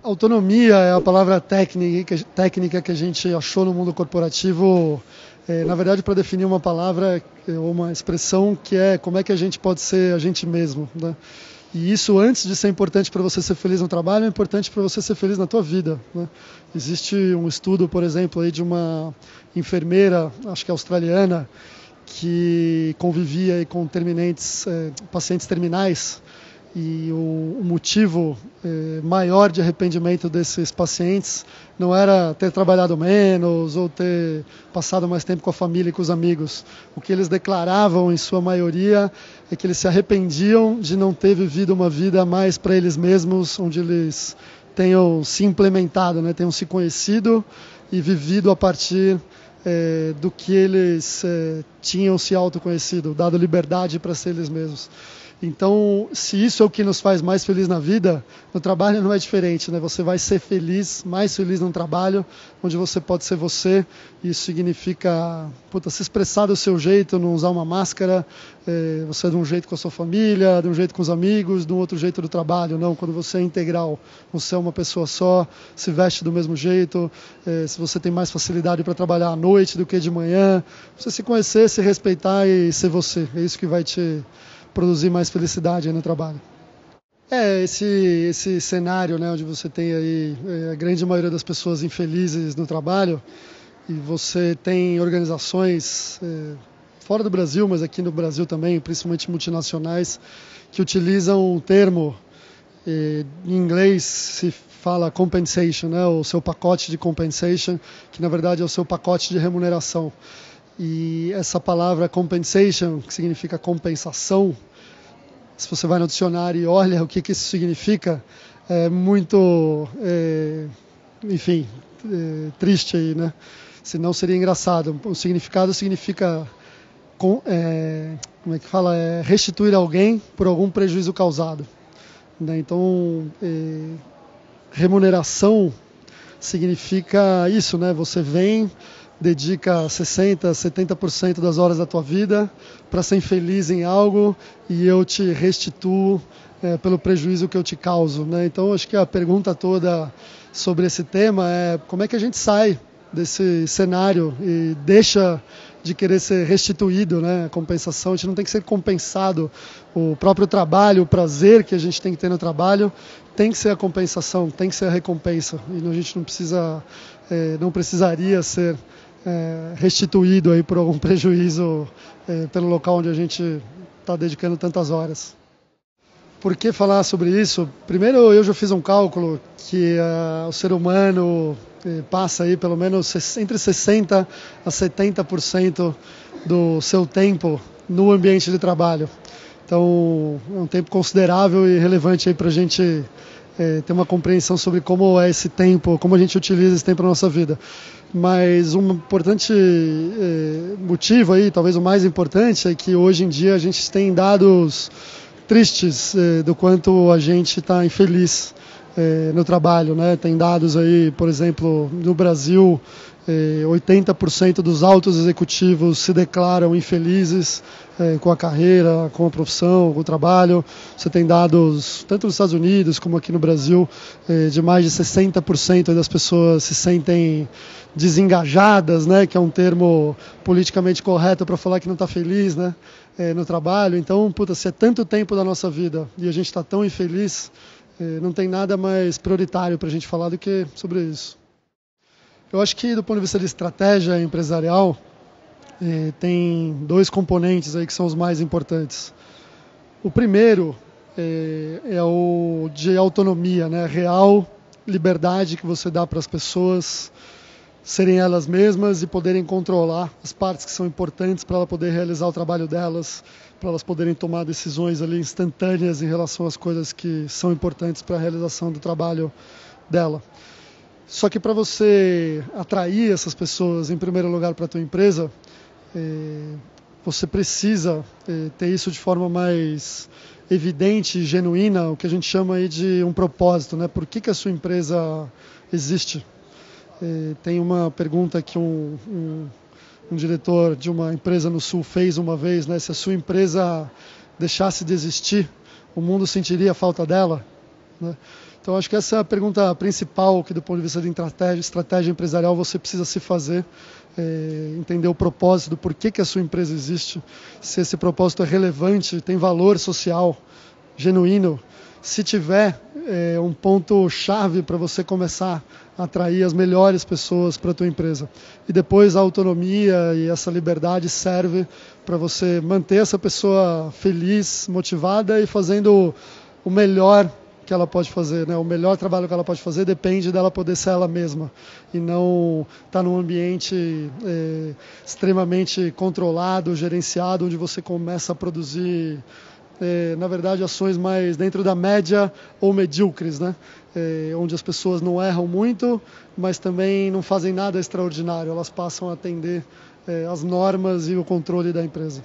Autonomia é a palavra técnica que a gente achou no mundo corporativo, na verdade, para definir uma palavra ou uma expressão que é como é que a gente pode ser a gente mesmo, né? E isso, antes de ser importante para você ser feliz no trabalho, é importante para você ser feliz na tua vida, né? Existe um estudo, por exemplo, aí de uma enfermeira, acho que australiana, que convivia aí com pacientes terminais, e o motivo maior de arrependimento desses pacientes não era ter trabalhado menos ou ter passado mais tempo com a família e com os amigos. O que eles declaravam, em sua maioria, é que eles se arrependiam de não ter vivido uma vida mais para eles mesmos, onde eles tenham se implementado, né, tenham se conhecido e vivido a partir do que eles tinham se autoconhecido, dado liberdade para ser eles mesmos. Então, se isso é o que nos faz mais feliz na vida, no trabalho não é diferente, né? Você vai ser feliz, mais feliz num trabalho onde você pode ser você. Isso significa se expressar do seu jeito, não usar uma máscara, você é de um jeito com a sua família, de um jeito com os amigos, de um outro jeito do trabalho. Não, quando você é integral, você é uma pessoa só, se veste do mesmo jeito, se você tem mais facilidade para trabalhar à noite do que de manhã, você se conhecer, se respeitar e ser você. É isso que vai te produzir mais felicidade aí no trabalho. Esse cenário, né, onde você tem aí a grande maioria das pessoas infelizes no trabalho, e você tem organizações fora do Brasil, mas aqui no Brasil também, principalmente multinacionais, que utilizam um termo, em inglês se fala compensation, né, o seu pacote de compensation, que na verdade é o seu pacote de remuneração. E essa palavra compensation, que significa compensação, se você vai no dicionário e olha o que isso significa, é muito, triste aí, né? Senão seria engraçado. O significado significa, restituir alguém por algum prejuízo causado, né? Então, remuneração significa isso, né? Você dedica 60%, 70% das horas da tua vida para ser feliz em algo e eu te restituo pelo prejuízo que eu te causo, né? Então, acho que a pergunta toda sobre esse tema é como é que a gente sai desse cenário e deixa de querer ser restituído, né? A compensação, a gente não tem que ser compensado. O próprio trabalho, o prazer que a gente tem que ter no trabalho tem que ser a compensação, tem que ser a recompensa. E a gente não precisaria ser restituído aí por algum prejuízo pelo local onde a gente está dedicando tantas horas. Por que falar sobre isso? Primeiro, eu já fiz um cálculo que o ser humano passa aí pelo menos entre 60% a 70% do seu tempo no ambiente de trabalho. Então, é um tempo considerável e relevante aí para a gente ter uma compreensão sobre como é esse tempo, como a gente utiliza esse tempo na nossa vida. Mas um importante motivo aí, talvez o mais importante, é que hoje em dia a gente tem dados tristes do quanto a gente está infeliz no trabalho, né? Tem dados aí, por exemplo, no Brasil, 80% dos altos executivos se declaram infelizes com a carreira, com a profissão, com o trabalho. Você tem dados, tanto nos Estados Unidos como aqui no Brasil, de mais de 60% das pessoas se sentem desengajadas, né, que é um termo politicamente correto para falar que não está feliz, né, no trabalho. Então, se é tanto tempo da nossa vida e a gente está tão infeliz, não tem nada mais prioritário para a gente falar do que sobre isso. Eu acho que, do ponto de vista de estratégia empresarial, tem dois componentes aí que são os mais importantes. O primeiro é o de autonomia, né? Real liberdade que você dá para as pessoas serem elas mesmas e poderem controlar as partes que são importantes para ela poder realizar o trabalho delas, para elas poderem tomar decisões ali instantâneas em relação às coisas que são importantes para a realização do trabalho dela. Só que para você atrair essas pessoas, em primeiro lugar, para a tua empresa, você precisa ter isso de forma mais evidente e genuína, o que a gente chama aí de um propósito, né? Por que a sua empresa existe? Tem uma pergunta que um diretor de uma empresa no Sul fez uma vez, né? Se a sua empresa deixasse de existir, o mundo sentiria a falta dela, né? Então, acho que essa é a pergunta principal que, do ponto de vista de estratégia empresarial, você precisa se fazer. Entender o propósito, do porquê que a sua empresa existe, se esse propósito é relevante, tem valor social, genuíno. Se tiver um ponto-chave para você começar a atrair as melhores pessoas para a tua empresa. E depois a autonomia e essa liberdade serve para você manter essa pessoa feliz, motivada e fazendo o melhor que ela pode fazer, né? O melhor trabalho que ela pode fazer depende dela poder ser ela mesma e não estar num ambiente extremamente controlado, gerenciado, onde você começa a produzir, na verdade, ações mais dentro da média ou medíocres, né? Onde as pessoas não erram muito, mas também não fazem nada extraordinário, elas passam a atender as normas e o controle da empresa.